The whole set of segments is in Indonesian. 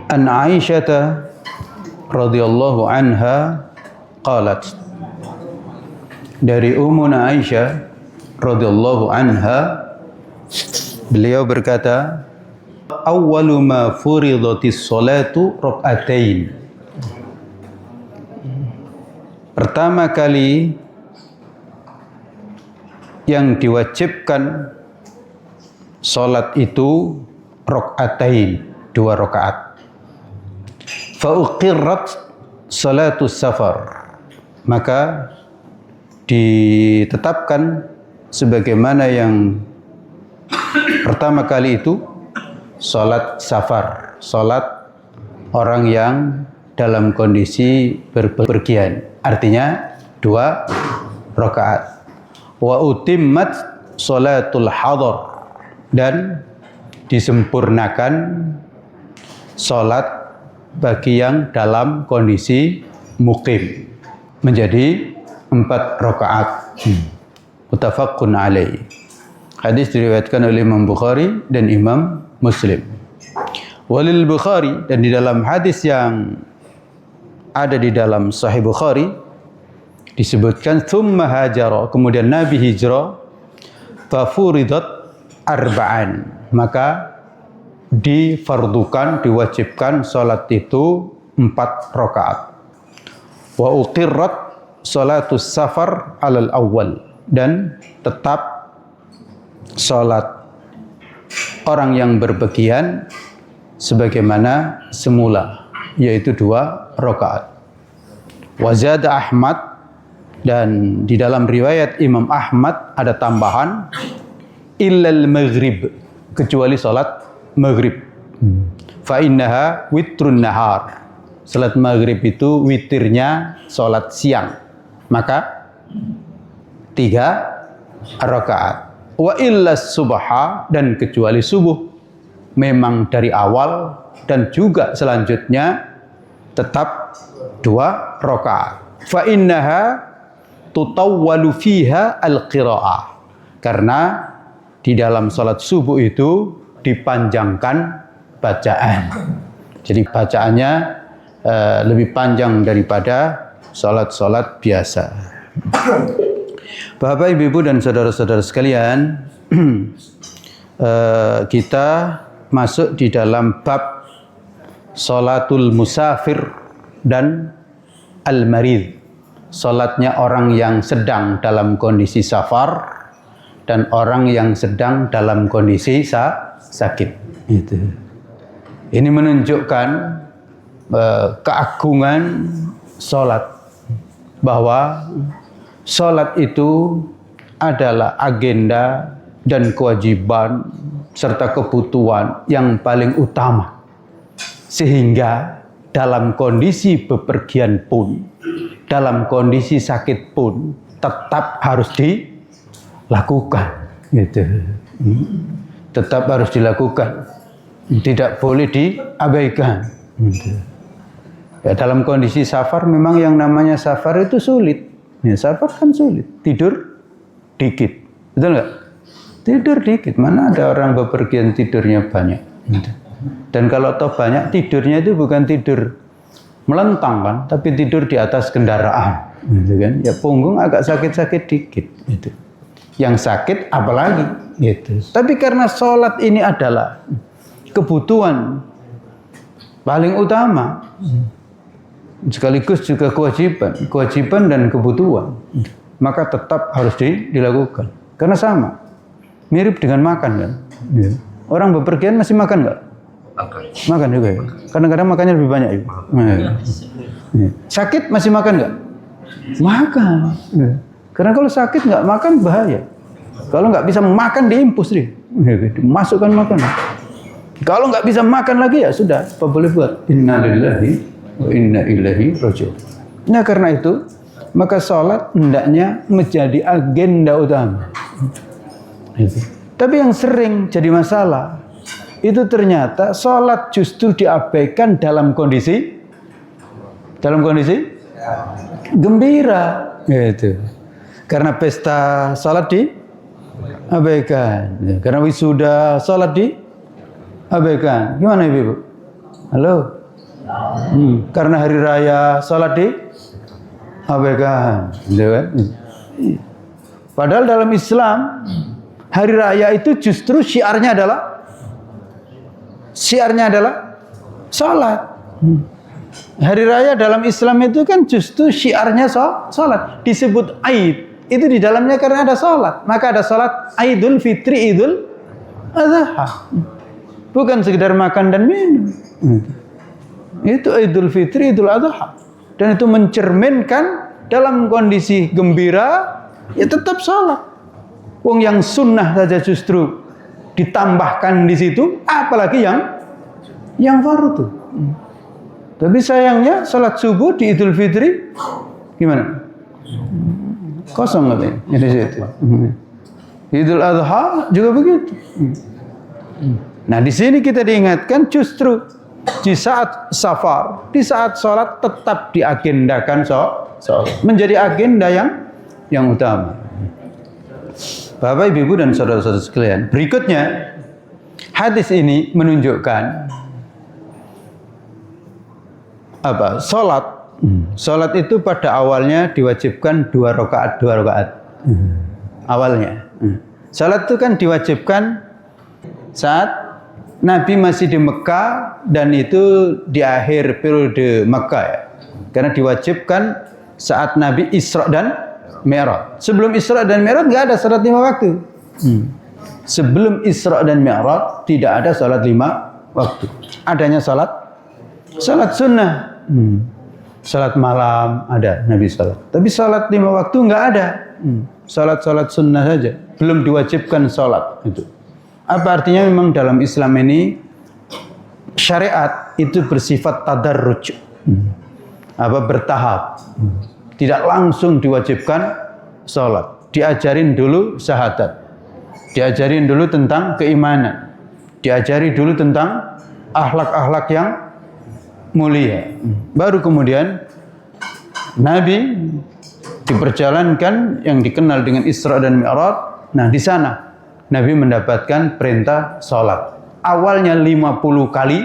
An Aisyah radhiyallahu anha qalat, dari Ummuna Aisyah radhiyallahu anha, beliau berkata, awwalu ma furidatis sholatu rak'atain. Pertama kali yang diwajibkan salat itu rak'atain, 2 rakaat. Fa uqirrat salatus safar, maka ditetapkan sebagaimana yang pertama kali itu salat safar, salat orang yang dalam kondisi berpergian, artinya 2 rakaat. Wa utimmat salatul hadar, dan disempurnakan salat bagi yang dalam kondisi muqim menjadi 4 rakaat. Muttafaqun alaih. Hadis diriwayatkan oleh Imam Bukhari dan Imam Muslim. Walil Bukhari, dan di dalam hadis yang ada di dalam Sahih Bukhari disebutkan tsumma hajara, kemudian Nabi hijrah, fa furidat arba'an, maka difardukan, diwajibkan salat itu 4 rakaat. Wa uqirrat salatus safar alal awal, dan tetap salat orang yang berpergian sebagaimana semula, yaitu 2 rakaat. Wa zada Ahmad, dan di dalam riwayat Imam Ahmad ada tambahan, illal maghrib, kecuali salat maghrib. Fa innaha witrun nahar, salat maghrib itu witirnya salat siang, maka 3 rakaat. Wa illas subha, dan kecuali subuh, memang dari awal dan juga selanjutnya tetap 2 rakaat. Fa innaha tutawwalu fiha al-qira'ah, karena di dalam salat subuh itu dipanjangkan bacaan. Jadi bacaannya lebih panjang daripada salat-salat biasa. Bapak, Ibu, dan saudara-saudara sekalian, kita masuk di dalam bab salatul musafir dan al-marid, salatnya orang yang sedang dalam kondisi safar dan orang yang sedang dalam kondisi sakit. Itu. Ini menunjukkan keagungan salat, bahwa salat itu adalah agenda dan kewajiban serta kebutuhan yang paling utama, sehingga dalam kondisi bepergian pun, dalam kondisi sakit pun, tetap harus dilakukan. Gitu. Tetap harus dilakukan, tidak boleh diabaikan. Gitu. Ya, dalam kondisi safar memang yang namanya safar itu sulit. Ya, safar kan sulit, tidur dikit, betul nggak? Tidur dikit, mana ada orang bepergian tidurnya banyak. Gitu. Dan kalau toh banyak, tidurnya itu bukan tidur melentang kan, tapi tidur di atas kendaraan, gitu kan? Ya punggung agak sakit-sakit dikit, gitu. Yang sakit apalagi, gitu. Tapi karena sholat ini adalah kebutuhan paling utama, sekaligus juga kewajiban dan kebutuhan, maka tetap harus dilakukan. Karena sama, mirip dengan makan kan. Ya. Orang bepergian masih makan nggak? Makan juga ya. Kadang-kadang makannya lebih banyak ya. Ya. Sakit masih makan nggak? Makan. Ya. Karena kalau sakit nggak makan bahaya. Kalau nggak bisa makan diimpus deh, masukkan makanan. Kalau nggak bisa makan lagi ya sudah, apa boleh buat? Innalillahi wa inna ilaihi raji'un. Nah karena itu maka sholat hendaknya menjadi agenda utama. Tapi yang sering jadi masalah itu ternyata sholat justru diabaikan dalam kondisi gembira, gitu. Karena pesta sholat diabaikan, karena wisuda sholat diabaikan. Gimana Ibu? Halo? Karena hari raya salat di abaikan. Padahal dalam Islam hari raya itu justru syiarnya adalah salat. Hari raya dalam Islam itu kan justru syiarnya salat. Disebut Aid itu di dalamnya karena ada salat. Maka ada salat Aidul Fitri, Idul Adha. Bukan sekedar makan dan minum. Itu Idul Fitri, Idul Adha. Dan itu mencerminkan dalam kondisi gembira ya tetap salat. Wong yang sunnah saja justru ditambahkan di situ, apalagi yang fardu. Tapi sayangnya salat subuh di Idul Fitri gimana? Kosong katanya di situ. Idul Adha juga begitu. Nah, di sini kita diingatkan justru di saat safar, di saat sholat tetap diagendakan sholat. Menjadi agenda yang utama. Bapak, Ibu, dan saudara-saudara sekalian, berikutnya hadis ini menunjukkan apa? Sholat itu pada awalnya diwajibkan 2 rakaat. Awalnya. Sholat itu kan diwajibkan saat Nabi masih di Mekah dan itu di akhir periode Mekah ya. Karena diwajibkan saat Nabi Isra dan Mi'raj. Sebelum Isra dan Mi'raj nggak ada salat 5 waktu. Sebelum Isra dan Mi'raj tidak ada salat 5 waktu. Adanya salat sunnah. Salat malam ada Nabi salat. Tapi salat 5 waktu nggak ada. Salat sunnah saja. Belum diwajibkan salat itu. Apa artinya? Memang dalam Islam ini syariat itu bersifat tadarruj. Bertahap. Tidak langsung diwajibkan salat. Diajarin dulu syahadat. Diajarin dulu tentang keimanan. Diajari dulu tentang akhlak-akhlak yang mulia. Baru kemudian Nabi diperjalankan yang dikenal dengan Isra dan Mi'raj. Nah, di sana Nabi mendapatkan perintah salat. Awalnya 50 kali,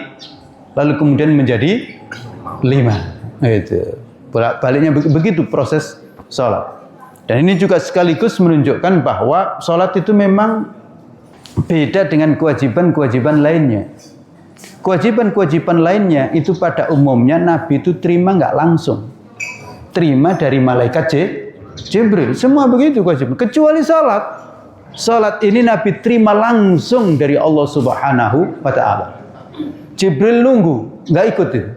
lalu kemudian menjadi 5. Itu. Baliknya begitu proses salat. Dan ini juga sekaligus menunjukkan bahwa salat itu memang beda dengan kewajiban-kewajiban lainnya. Kewajiban-kewajiban lainnya itu pada umumnya Nabi itu terima nggak langsung. Terima dari malaikat Jibril. Semua begitu kewajiban. Kecuali salat. Salat ini Nabi terima langsung dari Allah Subhanahu wa Ta'ala. Jibril nunggu, nggak ikut itu.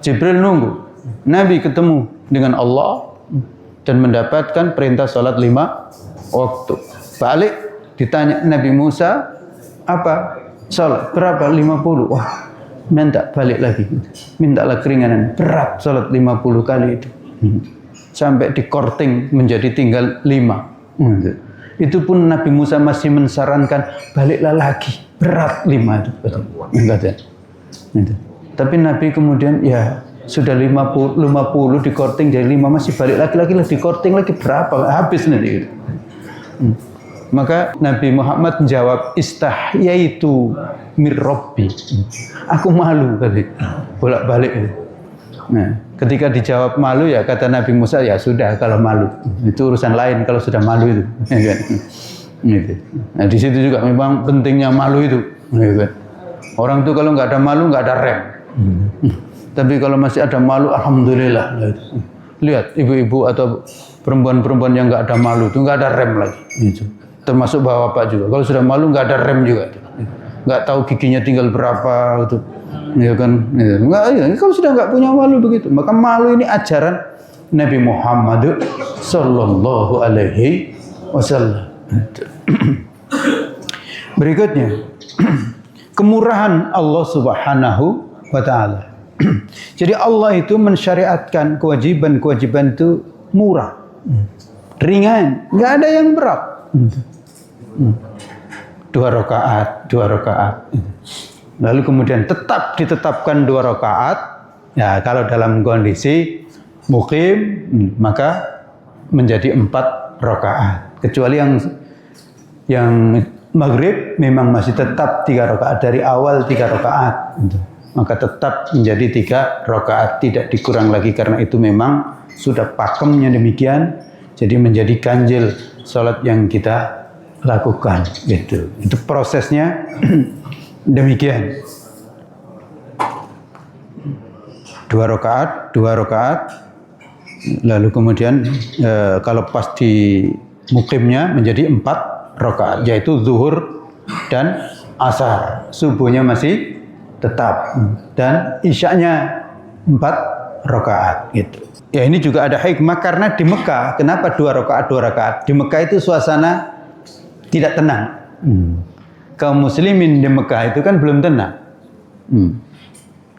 Jibril nunggu. Nabi ketemu dengan Allah dan mendapatkan perintah salat 5 waktu. Balik ditanya Nabi Musa, apa? Salat berapa? 50. Wah, minta balik lagi. Mintalah keringanan. Berat salat 50 kali itu. Sampai dikorting menjadi tinggal 5. Itu pun Nabi Musa masih mensarankan baliklah lagi. Berat 5 itu. Tapi Nabi kemudian ya sudah 50 dikorting jadi 5 masih balik lagi dikorting lagi berapa? Habis nanti. Maka Nabi Muhammad menjawab, istahyaitu mir Rabbi. Aku malu tadi. Bolak-balik. Nah, ketika dijawab malu ya kata Nabi Musa, ya sudah kalau malu. Itu urusan lain kalau sudah malu itu. Gitu. Nah, di situ juga memang pentingnya malu itu. Orang tuh kalau nggak ada malu nggak ada rem. Tapi kalau masih ada malu, alhamdulillah. Lihat ibu-ibu atau perempuan-perempuan yang nggak ada malu itu nggak ada rem lagi. Gitu. Termasuk bapak juga. Kalau sudah malu nggak ada rem juga. Nggak tahu giginya tinggal berapa gitu. Ya kan? Nggak, ya. Kalau sudah nggak punya malu begitu, maka malu ini ajaran Nabi Muhammad Sallallahu Alaihi Wasallam. Berikutnya, kemurahan Allah Subhanahu wa Ta'ala. Jadi Allah itu mensyariatkan kewajiban-kewajiban itu murah, ringan, nggak ada yang berat. 2 rakaat. Lalu kemudian tetap ditetapkan 2 rakaat. Ya, kalau dalam kondisi muqim maka menjadi 4 rakaat. Kecuali yang maghrib memang masih tetap 3 rakaat dari awal 3 rakaat, maka tetap menjadi 3 rakaat, tidak dikurang lagi karena itu memang sudah pakemnya demikian, jadi menjadi ganjil salat yang kita lakukan gitu. Itu prosesnya demikian. 2 rakaat, lalu kemudian kalau pas di mukimnya menjadi 4 rakaat, yaitu zuhur dan asar. Subuhnya masih tetap dan isyanya 4 rakaat gitu. Ya, ini juga ada hikmah karena di Mekah, kenapa 2 rakaat? Di Mekah itu suasana tidak tenang. Kaum muslimin di Mekah itu kan belum tenang.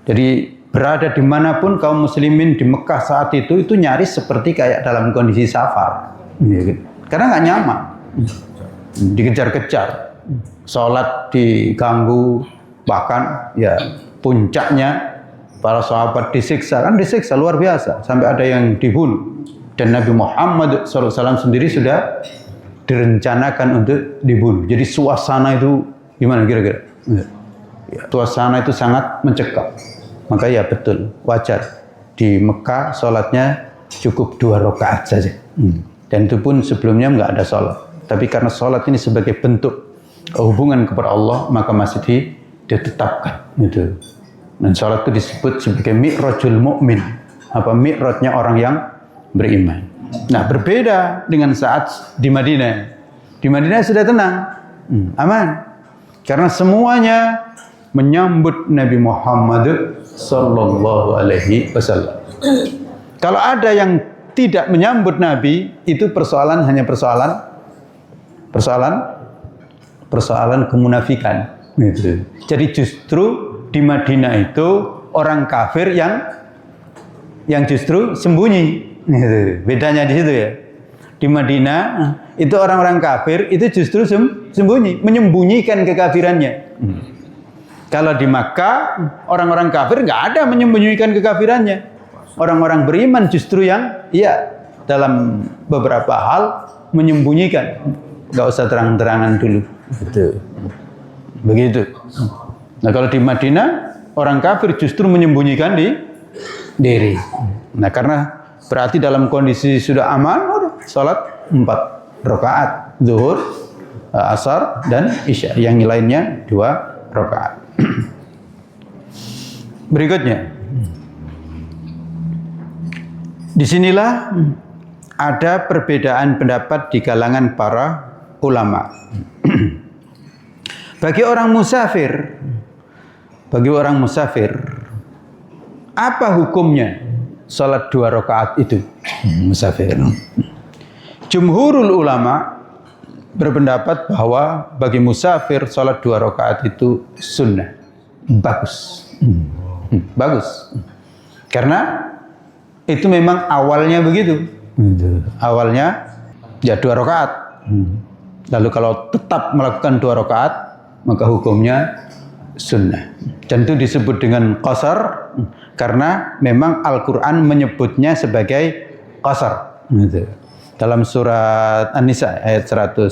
Jadi berada dimanapun kaum muslimin di Mekah saat itu nyaris seperti kayak dalam kondisi safar. Karena nggak nyaman. Dikejar-kejar. Sholat diganggu. Bahkan ya puncaknya para sahabat disiksa luar biasa sampai ada yang dibunuh, dan Nabi Muhammad SAW sendiri sudah direncanakan untuk dibunuh. Jadi suasana itu gimana kira-kira? Ya, suasana itu sangat mencekam. Maka ya betul wajar di Mekah sholatnya cukup 2 rakaat saja, dan itu pun sebelumnya nggak ada sholat. Tapi karena sholat ini sebagai bentuk hubungan kepada Allah maka masih ditetapkan gitu. Dan sholat itu disebut sebagai mi'rajul mu'min, mi'rajnya orang yang beriman. Nah, berbeda dengan saat di Madinah. Di Madinah sudah tenang, aman, karena semuanya menyambut Nabi Muhammad sallallahu alaihi wasallam. Kalau ada yang tidak menyambut Nabi, itu hanya persoalan kemunafikan gitu. Jadi justru di Madinah itu orang kafir yang justru sembunyi gitu. Bedanya di situ ya. Di Madinah itu orang-orang kafir itu justru sembunyi, menyembunyikan kekafirannya. Kalau di Makkah orang-orang kafir nggak ada menyembunyikan kekafirannya. Orang-orang beriman justru yang dalam beberapa hal menyembunyikan. Nggak usah terang-terangan dulu. Begitu. Nah, kalau di Madinah orang kafir justru menyembunyikan diri. Nah, karena berarti dalam kondisi sudah aman, sholat 4 rakaat, zuhur, asar, dan isya. Yang lainnya 2 rakaat. Berikutnya, disinilah ada perbedaan pendapat di kalangan para ulama. Bagi orang musafir, apa hukumnya salat 2 rakaat itu? Musafir. Jumhurul ulama berpendapat bahwa bagi musafir salat 2 rakaat itu sunnah, bagus. Bagus. Karena itu memang awalnya begitu. Awalnya ya 2 rakaat. Lalu kalau tetap melakukan 2 rakaat, maka hukumnya sunnah. Dan itu disebut dengan qasar karena memang Al-Quran menyebutnya sebagai qasar. Dalam surat An-Nisa ayat 101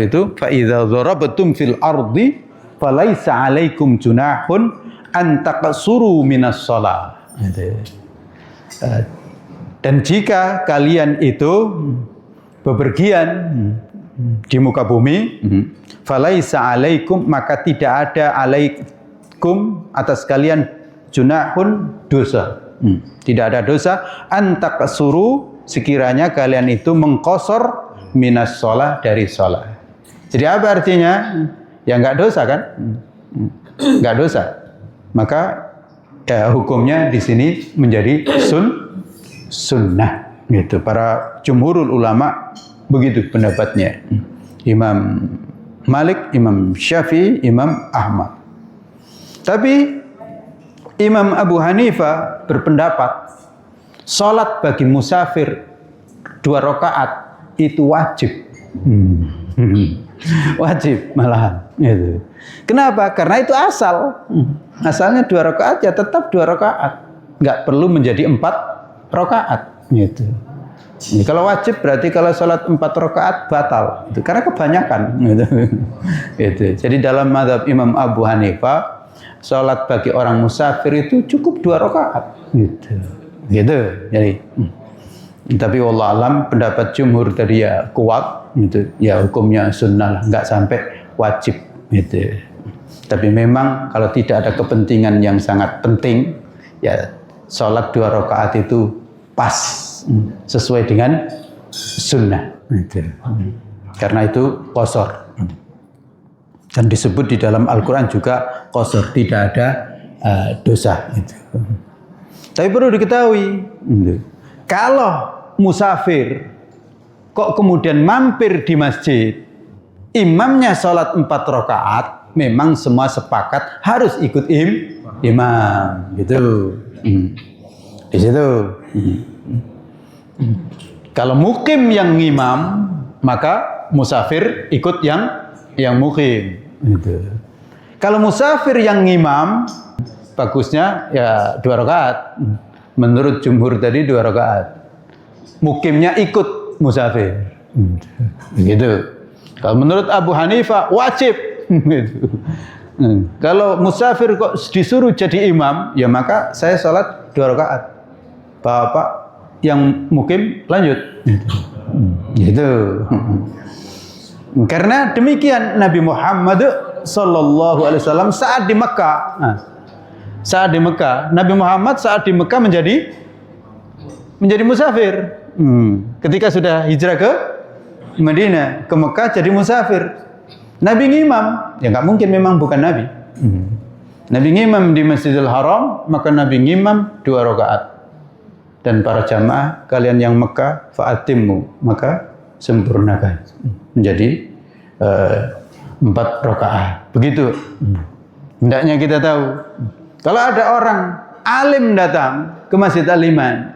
itu, فَإِذَا ضَرَبْتُمْ فِي الْأَرْضِ فَلَيْسَ عَلَيْكُمْ جُنَاحٌ أَنْ تَقْصُرُوا مِنَ الصَّلَاةِ. Dan jika kalian itu bepergian di muka bumi, falaisa alaikum, maka tidak ada alaikum atas kalian junahun, dosa. Tidak ada dosa antaqsuru, sekiranya kalian itu mengqasar minas shalah, dari shalah. Jadi apa artinya? Ya enggak dosa kan? Enggak dosa. Maka ya, hukumnya di sini menjadi sunnah gitu. Para jumhurul ulama begitu pendapatnya. Imam Malik, Imam Syafi'i, Imam Ahmad. Tapi Imam Abu Hanifah berpendapat salat bagi musafir 2 rakaat itu wajib. Wajib malahan gitu. Kenapa? Karena itu asalnya 2 rakaat, ya tetap 2 rakaat. Enggak perlu menjadi 4 rakaat gitu. Ini kalau wajib berarti kalau sholat 4 rakaat batal. Itu karena kebanyakan. Gitu. Gitu. Jadi dalam mazhab Imam Abu Hanifah, sholat bagi orang musafir itu cukup 2 rakaat. Gitu. Gitu. Jadi, tapi wallah alam pendapat jumhur tadi ya kuat. Gitu. Ya hukumnya sunnah lah, nggak sampai wajib. Gitu. Tapi memang kalau tidak ada kepentingan yang sangat penting, ya sholat 2 rakaat itu pas sesuai dengan sunnah. Karena itu qasar. Dan disebut di dalam Al-Quran juga qasar, tidak ada dosa. Tapi perlu diketahui, kalau musafir kok kemudian mampir di masjid, imamnya sholat 4 rakaat, memang semua sepakat harus ikut imam, gitu. Di situ. Kalau mukim yang ngimam, maka musafir ikut yang mukim. Gitu. Kalau musafir yang ngimam, bagusnya ya 2 rakaat. Menurut jumhur tadi 2 rakaat. Mukimnya ikut musafir. Gitu. Kalau menurut Abu Hanifah wajib. Gitu. Kalau musafir kok disuruh jadi imam, ya maka saya sholat 2 rakaat. Bapak yang mukim lanjut. Gitu. Karena demikian Nabi Muhammad sallallahu alaihi wasallam saat di Mekah. Saat di Mekah, Nabi Muhammad saat di Mekah menjadi musafir. Ketika sudah hijrah ke Madinah, ke Mekah jadi musafir. Nabi ngimam, ya nggak mungkin memang bukan Nabi. Nabi ngimam di Masjidil Haram, maka Nabi ngimam 2 rakaat. Dan para jamaah, kalian yang Mekah, fa'atimmu, maka sempurnakan. Menjadi 4 rakaat. Begitu. Hendaknya kita tahu. Kalau ada orang alim datang ke Masjid Al-Iman,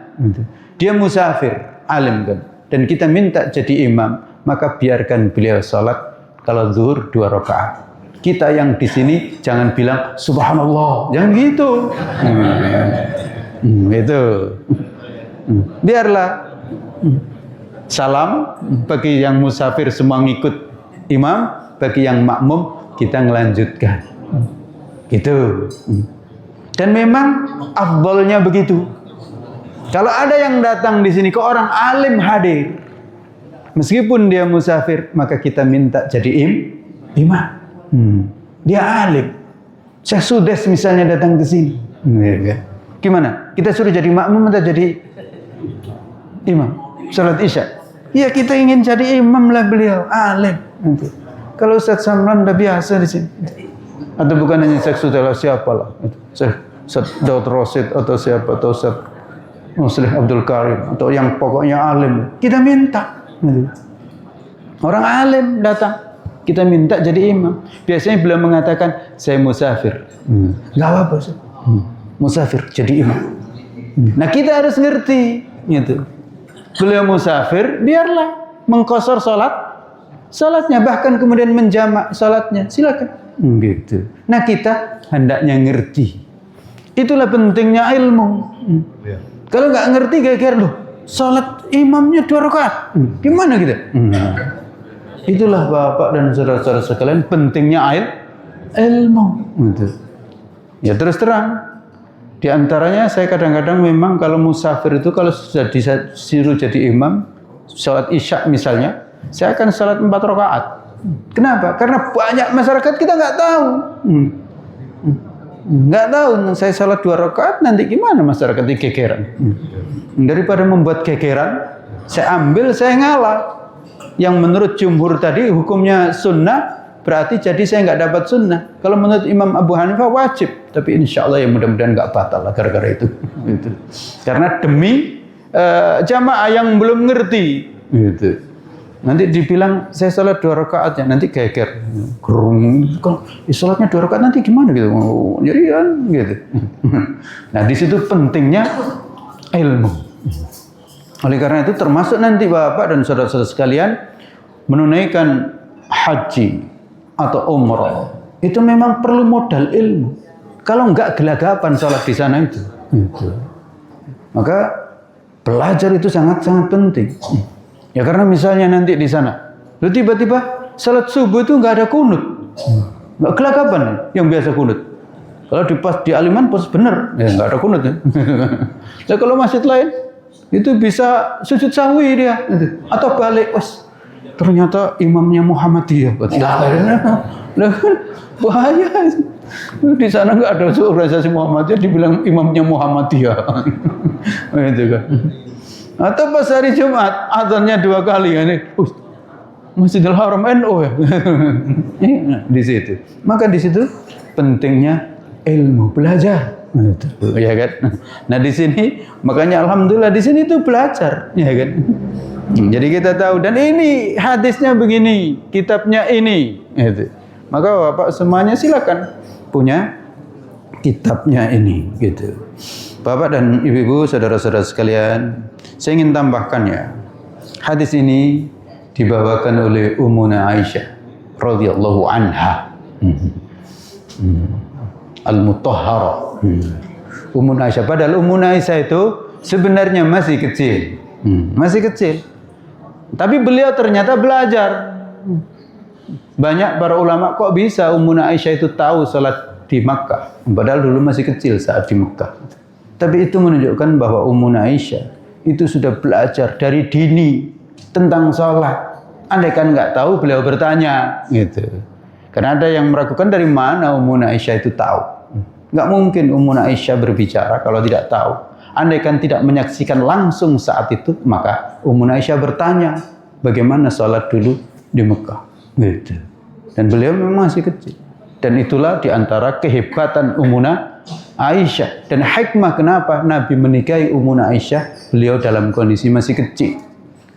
dia musafir, alim kan, dan kita minta jadi imam, maka biarkan beliau sholat kalau zuhur 2 rakaat. Kita yang di sini jangan bilang subhanallah, jangan gitu. Itu. Biarlah salam bagi yang musafir semua ngikut imam, bagi yang makmum kita ngelanjutkan. Gitu. Dan memang afdalnya begitu. Kalau ada yang datang di sini ke orang alim hadir, meskipun dia musafir, maka kita minta jadi imam. Dia alim. Syekh Sudes misalnya datang ke sini. Gimana? Kita suruh jadi makmum atau jadi imam? Salat Isya. Ya kita ingin jadi imam lah beliau, alim. Kalau Ustaz Samlan udah biasa di sini. Atau bukan hanya Syekh Sudes, siapalah. Ustaz Daud Rosid atau siapa, atau Ustaz Muslih Abdul Karim, atau yang pokoknya alim. Kita minta. Orang alim datang, kita minta jadi imam. Biasanya beliau mengatakan, saya musafir. Gak apa-apa, musafir jadi imam. Nah kita harus ngerti, gitu. Beliau musafir, biarlah mengqasar salatnya, bahkan kemudian menjamak salatnya, silakan. Gitu. Nah kita hendaknya ngerti. Itulah pentingnya ilmu. Kalau nggak ngerti kira-kira loh, salat imamnya 2 rakaat, gimana kita? Itulah Bapak dan saudara-saudara sekalian pentingnya ilmu. Gitu. Ya terus terang. Di antaranya saya kadang-kadang memang kalau musafir itu kalau sudah disuruh jadi imam, salat Isya misalnya, saya akan salat 4 rakaat. Kenapa? Karena banyak masyarakat kita nggak tahu. Nggak tahu, saya salat 2 rakaat nanti gimana masyarakat ini gegeran. Daripada membuat gegeran, saya ambil, saya ngalah. Yang menurut jumhur tadi hukumnya sunnah, berarti jadi saya nggak dapat sunnah. Kalau menurut Imam Abu Hanifah wajib, tapi insya Allah ya mudah-mudahan nggak batal lah gara-gara itu. Gitu. Karena demi jamaah yang belum ngerti. Gitu. Nanti dibilang saya salat 2 rakaat ya, nanti geger. Gerung, kalau salatnya 2 rakaat nanti gimana gitu? Jadi kan gitu. Nah di situ pentingnya ilmu. Oleh karena itu termasuk nanti Bapak dan saudara-saudara sekalian menunaikan haji atau umrah itu memang perlu modal ilmu. Kalau enggak gelagapan salat di sana itu. Maka Belajar itu sangat-sangat penting. Ya karena misalnya nanti di sana, lu tiba-tiba salat subuh itu nggak ada kunut, nggak kelakapan yang biasa kunut. Kalau di Aliman pas bener, ya nggak ada kunut ya. Nah, kalau masjid lain itu bisa sujud sahwi dia, atau balik, ternyata imamnya Muhammadiyah. Bahaya. Di sana nggak ada organisasi Muhammadiyah, dibilang imamnya Muhammadiyah. Itu kan. Atau pas hari Jumat azannya 2 kali ini, Masjidil Haram NU ya. Di situ. Maka di situ pentingnya ilmu, belajar. Ya kan? Nah di sini makanya alhamdulillah di sini tuh belajar, ya kan? Jadi kita tahu, dan ini hadisnya begini, kitabnya ini, gitu. Maka Bapak semuanya silakan punya kitabnya ini, gitu. Bapak dan Ibu-ibu, saudara-saudara sekalian, saya ingin tambahkan ya, hadis ini dibawakan oleh Ummuna Aisyah radhiyallahu anha, al-mutahharah. Ummuna Aisyah, padahal Ummuna Aisyah itu sebenarnya masih kecil, masih kecil. Tapi beliau ternyata belajar. Banyak para ulama, kok bisa Ummuna Aisyah itu tahu salat di Makkah, padahal dulu masih kecil saat di Makkah. Tapi itu menunjukkan bahwa Ummuna Aisyah itu sudah belajar dari dini tentang salat. Andai kan nggak tahu, beliau bertanya, gitu. Karena ada yang meragukan dari mana Ummuna Aisyah itu tahu. Nggak mungkin Ummuna Aisyah berbicara kalau tidak tahu. Andai kan tidak menyaksikan langsung saat itu, maka Ummuna Aisyah bertanya, bagaimana salat dulu di Mekah, gitu. Dan beliau memang masih kecil. Dan itulah diantara kehebatan Ummuna Aisyah. Dan hikmah kenapa Nabi menikahi Ummuna Aisyah, beliau dalam kondisi masih kecil.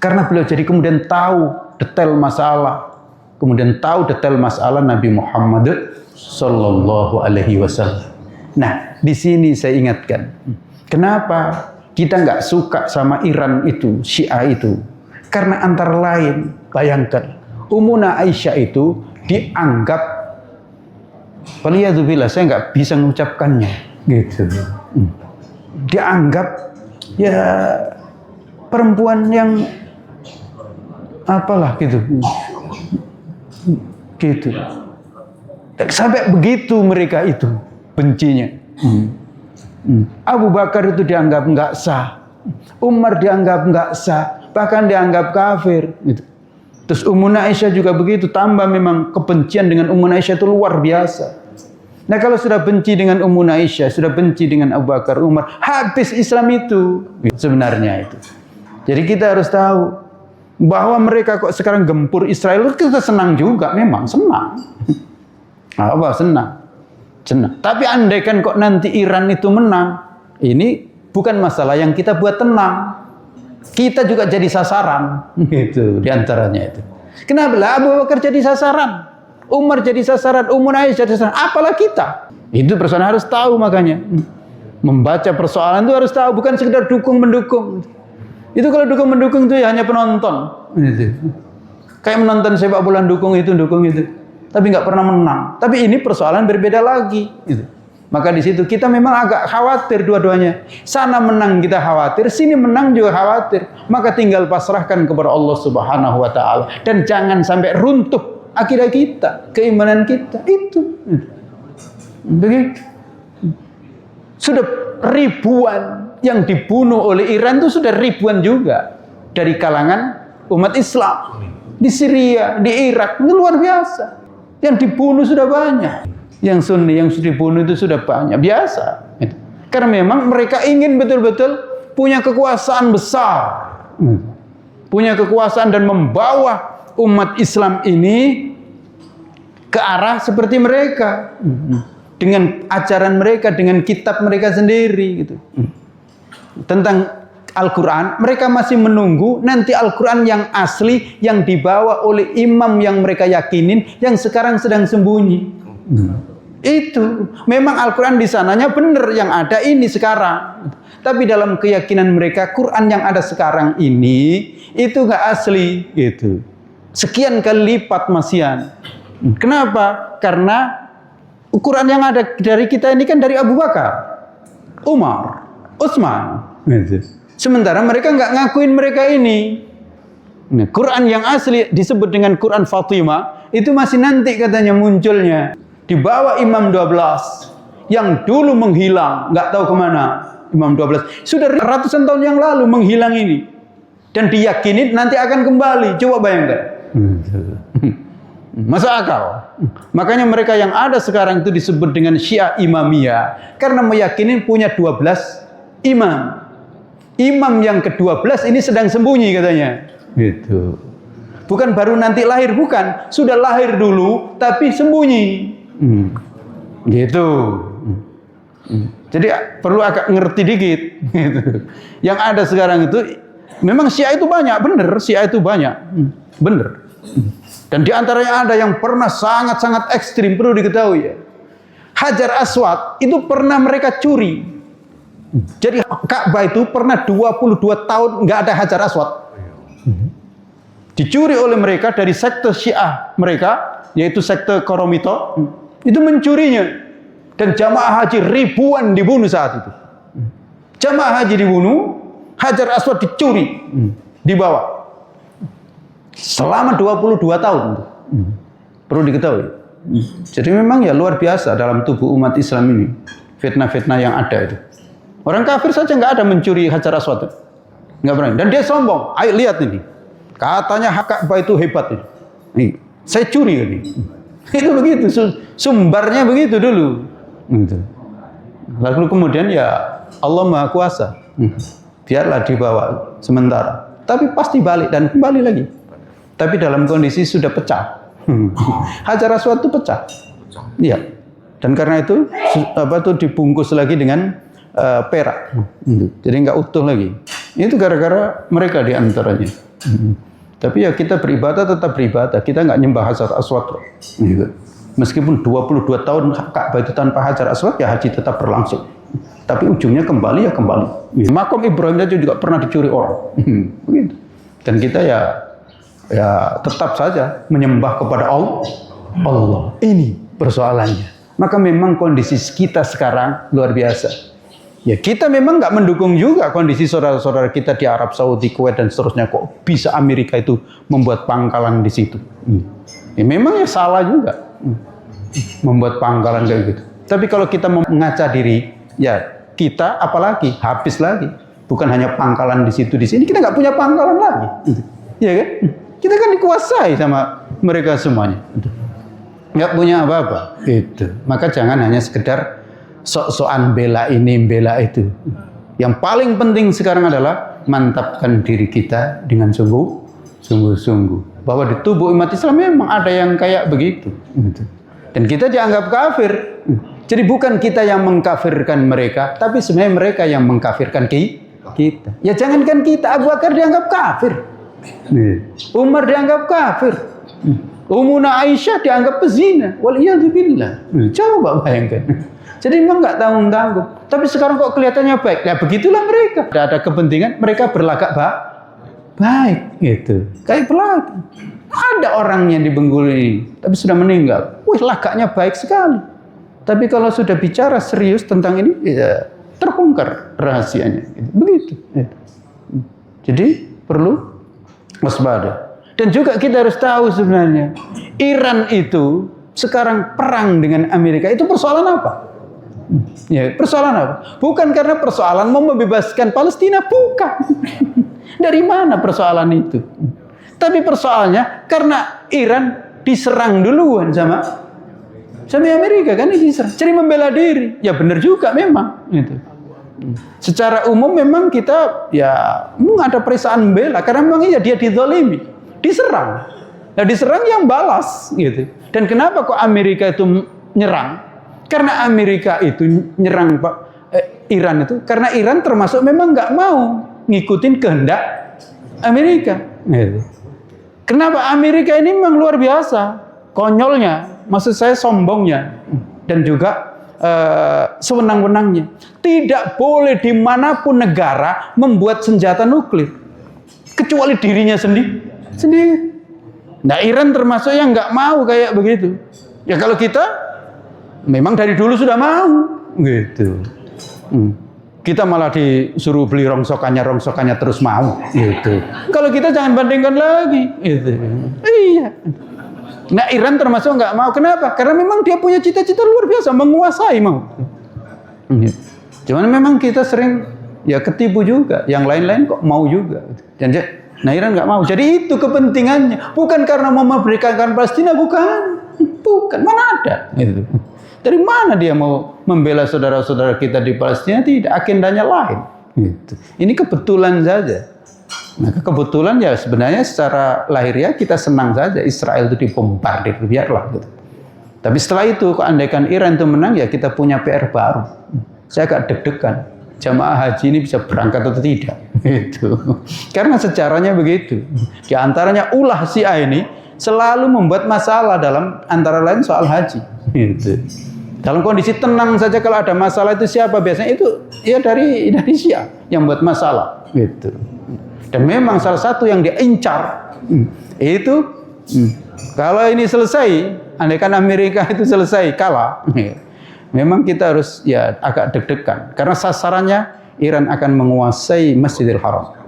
Karena beliau jadi kemudian tahu detail masalah. Kemudian tahu detail masalah Nabi Muhammad sallallahu alaihi wasallam. Nah, di sini saya ingatkan, kenapa kita nggak suka sama Iran itu, Syiah itu? Karena antara lain, bayangkan, Ummuna Aisyah itu dianggap, waliyadzubillah, saya nggak bisa mengucapkannya, gitu. Dianggap ya perempuan yang apalah gitu, gitu. Sampai begitu mereka itu bencinya. Abu Bakar itu dianggap nggak sah, Umar dianggap nggak sah, bahkan dianggap kafir. Gitu. Terus Ummuna Aisyah juga begitu, tambah memang kebencian dengan Ummuna Aisyah itu luar biasa. Nah kalau sudah benci dengan Ummuna Aisyah, sudah benci dengan Abu Bakar, Umar, habis Islam itu sebenarnya itu. Jadi kita harus tahu bahwa mereka kok sekarang gempur Israel, kita senang juga, memang senang. Apa senang? Senang. Tapi andaikan kok nanti Iran itu menang, ini bukan masalah yang kita buat tenang. Kita juga jadi sasaran, gitu diantaranya itu. Kenapa lah Abu Bakar jadi sasaran, Umar jadi sasaran, Ummuna Aisyah jadi sasaran, apalah kita? Itu persoalan harus tahu, makanya membaca persoalan itu harus tahu, bukan sekedar dukung mendukung. Itu kalau dukung mendukung itu ya hanya penonton, gitu. Kayak menonton sepak bola, dukung itu, tapi nggak pernah menang. Tapi ini persoalan berbeda lagi, gitu. Maka di situ kita memang agak khawatir dua-duanya. Sana menang kita khawatir, sini menang juga khawatir. Maka tinggal pasrahkan kepada Allah Subhanahu wa taala, dan jangan sampai runtuh akidah kita, keimanan kita. Itu. Begitu. Sudah ribuan yang dibunuh oleh Iran itu sudah ribuan juga dari kalangan umat Islam. Di Syria, di Irak, itu luar biasa. Yang dibunuh sudah banyak. Yang Sunni yang sudah dibunuh itu sudah banyak, biasa. Karena memang mereka ingin betul-betul punya kekuasaan besar, punya kekuasaan dan membawa umat Islam ini ke arah seperti mereka, dengan ajaran mereka, dengan kitab mereka sendiri, gitu. Tentang Al-Quran, mereka masih menunggu nanti Al-Quran yang asli yang dibawa oleh imam yang mereka yakinin, yang sekarang sedang sembunyi. Itu memang Al-Quran di sananya benar, yang ada ini sekarang. Tapi dalam keyakinan mereka, Quran yang ada sekarang ini itu nggak asli, gitu. Sekian kali lipat masihan. Kenapa? Karena Quran yang ada dari kita ini kan dari Abu Bakar, Umar, Utsman, gitu. Sementara mereka nggak ngakuin mereka ini. Nah, Quran yang asli disebut dengan Quran Fatimah itu masih nanti katanya munculnya. Di bawah Imam 12 yang dulu menghilang, nggak tahu kemana. Imam 12 sudah ratusan tahun yang lalu menghilang ini. Dan diyakini nanti akan kembali. Coba bayangkan. Masa akal. Makanya mereka yang ada sekarang itu disebut dengan Syiah Imamiyah karena meyakini punya 12 imam. Imam yang ke-12 ini sedang sembunyi katanya. Gitu. Bukan baru nanti lahir, bukan. Sudah lahir dulu tapi sembunyi. Gitu. Jadi perlu agak ngerti dikit. Gitu. Yang ada sekarang itu memang Syiah itu banyak, bener. Syiah itu banyak, bener. Dan di antaranya ada yang pernah sangat-sangat ekstrim, perlu diketahui ya. Hajar Aswad itu pernah mereka curi. Jadi Ka'bah itu pernah 22 tahun nggak ada Hajar Aswad. Dicuri oleh mereka dari sekte Syiah mereka, yaitu sekte Koromito, itu mencurinya. Dan jamaah haji ribuan dibunuh saat itu. Jamaah haji dibunuh, Hajar Aswad dicuri, dibawa. Selama 22 tahun. Perlu diketahui. Jadi memang ya luar biasa dalam tubuh umat Islam ini. Fitnah-fitnah yang ada itu. Orang kafir saja nggak ada mencuri Hajar Aswad. Nggak berani. Dan dia sombong. Ayo lihat ini. Katanya Ka'bah itu hebat ini. Nih, saya curi ini. Itu begitu. Sumbernya begitu dulu. Lalu kemudian ya Allah Maha Kuasa. Biarlah dibawa sementara. Tapi pasti balik dan kembali lagi. Tapi dalam kondisi sudah pecah. Hajar Aswad itu pecah. Iya. Dan karena itu dibungkus lagi dengan perak. Jadi nggak utuh lagi. Itu gara-gara mereka di antaranya. Tapi ya kita beribadah tetap beribadah. Kita nggak nyembah Hajar Aswad. Meskipun 22 tahun Ka'bah itu tanpa Hajar Aswad, ya haji tetap berlangsung. Tapi ujungnya kembali ya kembali. Makam Ibrahim juga pernah dicuri orang. Begitu. Dan kita ya tetap saja menyembah kepada Allah. Ini persoalannya. Maka memang kondisi kita sekarang luar biasa. Ya kita memang nggak mendukung juga kondisi saudara-saudara kita di Arab Saudi, Kuwait dan seterusnya. Kok bisa Amerika itu membuat pangkalan di situ? Ya memang ya salah juga membuat pangkalan kayak gitu. Tapi kalau kita mengaca diri, ya kita apalagi habis lagi. Bukan hanya pangkalan di situ di sini, kita nggak punya pangkalan lagi. Ya kan? Kita kan dikuasai sama mereka semuanya. Nggak punya apa-apa. Itu. Maka jangan hanya sekedar sok-sokan bela ini, bela itu. Yang paling penting sekarang adalah mantapkan diri kita dengan sungguh-sungguh. Bahwa di tubuh umat Islam memang ada yang kayak begitu. Dan kita dianggap kafir. Jadi bukan kita yang mengkafirkan mereka, tapi sebenarnya mereka yang mengkafirkan kita. Ya jangankan kita, Abu Bakar dianggap kafir. Umar dianggap kafir. Ummuna Aisyah dianggap pezina. Waliyadzubillah. Coba bayangkan. Jadi memang nggak tanggung-tanggung. Tapi sekarang kok kelihatannya baik. Ya begitulah mereka. Ada kepentingan, mereka berlagak baik. Gitu. Kayak pelagak. Ada orang yang di Bengkulu ini, tapi sudah meninggal. Wih, lagaknya baik sekali. Tapi kalau sudah bicara serius tentang ini, ya terbongkar rahasianya. Begitu. Jadi perlu waspada. Dan juga kita harus tahu sebenarnya, Iran itu sekarang perang dengan Amerika, itu persoalan apa? Ya, persoalan apa? Bukan karena persoalan mau membebaskan Palestina, bukan. Dari mana persoalan itu? Tapi persoalannya karena Iran diserang duluan sama Amerika kan diserang. Jadi membela diri. Ya benar juga memang. Gitu. Secara umum memang kita ya ada perasaan membela karena memang iya dia dizalimi, diserang. Nah diserang yang balas gitu. Dan kenapa kok Amerika itu nyerang? Karena Amerika itu nyerang Iran itu karena Iran termasuk memang nggak mau ngikutin kehendak Amerika. Gitu. Kenapa Amerika ini memang luar biasa, konyolnya, maksud saya sombongnya, dan juga sewenang-wenangnya. Tidak boleh dimanapun negara membuat senjata nuklir, kecuali dirinya sendiri. Nah Iran termasuk yang nggak mau kayak begitu. Ya kalau kita memang dari dulu sudah mau, gitu. Kita malah disuruh beli rongsokannya terus mau. Gitu. Kalau kita jangan bandingkan lagi. Gitu. Iya. Nah Iran termasuk nggak mau. Kenapa? Karena memang dia punya cita-cita luar biasa, menguasai mau. Cuman memang kita sering ya ketipu juga. Yang lain-lain kok mau juga. Dan nah Iran nggak mau. Jadi itu kepentingannya. Bukan karena mau memerdekakan Palestina, bukan. Mana ada. Gitu. Dari mana dia mau membela saudara-saudara kita di Palestina? Tidak, agendanya lain. Gitu. Ini kebetulan saja. Maka kebetulan ya sebenarnya secara lahiriah kita senang saja Israel itu dibombardir, biarlah. Gitu. Tapi setelah itu, andaikan Iran itu menang, ya kita punya PR baru. Saya agak deg-degan. Jamaah haji ini bisa berangkat atau tidak? Gitu. Karena sejarahnya begitu. Di antaranya ulah Syiah ini selalu membuat masalah dalam antara lain soal haji. Gitu. Dalam kondisi tenang saja kalau ada masalah itu siapa biasanya itu ya dari Syiah yang buat masalah gitu. Dan memang salah satu yang diincar itu kalau ini selesai, andaikan Amerika itu selesai kalah, memang kita harus ya agak deg-degan karena sasarannya Iran akan menguasai Masjidil Haram,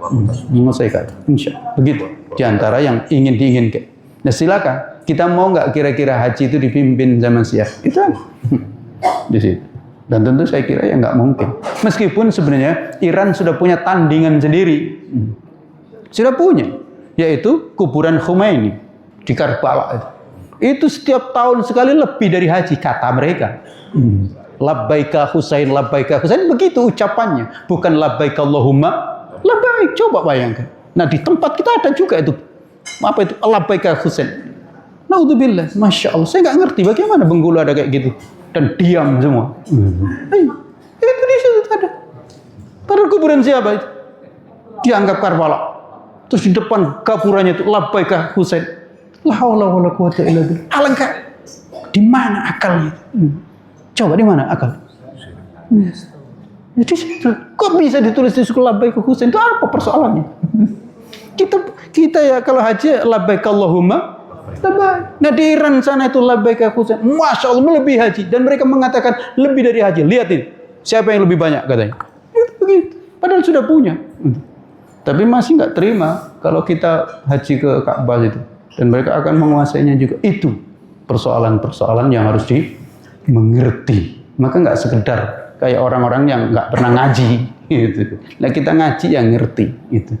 menguasai Ka'bah. Insya begitu. Di antara yang ingin diinginkan. Nah silakan. Kita mau nggak kira-kira haji itu dipimpin zaman Syiah? Itu di situ. Dan tentu saya kira ya nggak mungkin. Meskipun sebenarnya Iran sudah punya tandingan sendiri, sudah punya, yaitu kuburan Khomeini di Karbala itu. Itu setiap tahun sekali lebih dari haji kata mereka. Labbaika Husain, labbaika Husain, begitu ucapannya, bukan labbaika Allahumma labbaik. Coba bayangkan. Nah di tempat kita ada juga itu. Apa itu? Labbaika Husain. Naudzubillah, masya Allah, saya nggak ngerti bagaimana Bengkulu ada kayak gitu dan diam semua. Itu di situ ada. Padahal kuburan siapa itu? Dianggap Karbala. Terus di depan kuburannya itu labbaika Husain. La haula wala quwata illa billah. Alangkah di mana akalnya? Coba di mana akal? Di situ. Kok bisa ditulis di sekolah labbaika Husain? Itu apa persoalannya? Kita ya kalau haji labbaika Allahumma labbaik. Nah di Iran sana itu labbaika Husain, masya Allah melebihi haji dan mereka mengatakan lebih dari haji. Lihat ini, siapa yang lebih banyak katanya. Itu begitu. Padahal sudah punya. Tapi masih nggak terima kalau kita haji ke Ka'bah itu dan mereka akan menguasainya juga. Itu persoalan-persoalan yang harus dimengerti. Maka nggak sekedar kayak orang-orang yang nggak pernah ngaji. Gitu. Nah kita ngaji yang ngerti. Itu.